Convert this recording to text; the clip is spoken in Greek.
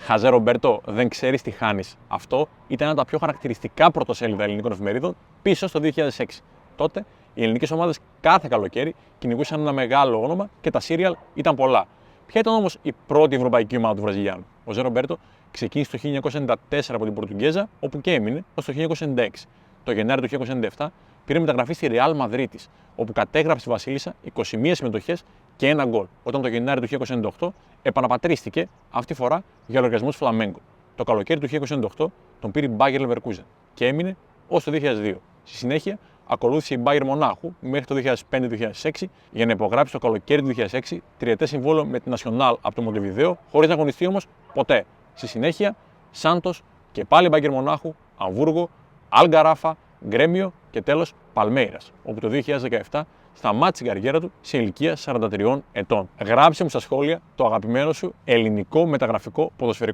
Χαζέ Ρομπέρτο, δεν ξέρεις τι χάνεις. Αυτό ήταν ένα από τα πιο χαρακτηριστικά πρωτοσέλιδα ελληνικών εφημερίδων πίσω στο 2006. Τότε οι ελληνικές ομάδες κάθε καλοκαίρι κυνηγούσαν ένα μεγάλο όνομα και τα σύριαλ ήταν πολλά. Ποια ήταν όμως η πρώτη ευρωπαϊκή ομάδα του Βραζιλιάνου? Ο Ζε Ρομπέρτο ξεκίνησε το 1994 από την Πορτουγκέζα, όπου και έμεινε ως το 1996. Το Γενάρη του 1997 πήρε μεταγραφή στη Ρεάλ Μαδρίτης, όπου κατέγραψε στη Βασίλισσα 21 συμμετοχές και ένα γκολ. Όταν το Γενάρη του 1998 επαναπατρίστηκε, αυτή τη φορά για λογαριασμό του Φλαμέγκο. Το καλοκαίρι του 1998 τον πήρε η Bayer Leverkusen και έμεινε ως το 2002. Στη συνέχεια ακολούθησε η Bayern Μονάχου μέχρι το 2005-2006 για να υπογράψει το καλοκαίρι του 2006 τριετές συμβόλαιο με την Nacional από το Μοντεβιδέο, χωρίς να αγωνιστεί όμως ποτέ. Στη συνέχεια, Σάντος και πάλι Bayern Μονάχου, Αμβούργο, Αλγκαράφα, Γκρέμιο και τέλος Παλμέιρας, όπου το 2017 σταμάτησε την καριέρα του σε ηλικία 43 ετών. Γράψε μου στα σχόλια το αγαπημένο σου ελληνικό μεταγραφικό ποδοσφαιρικό.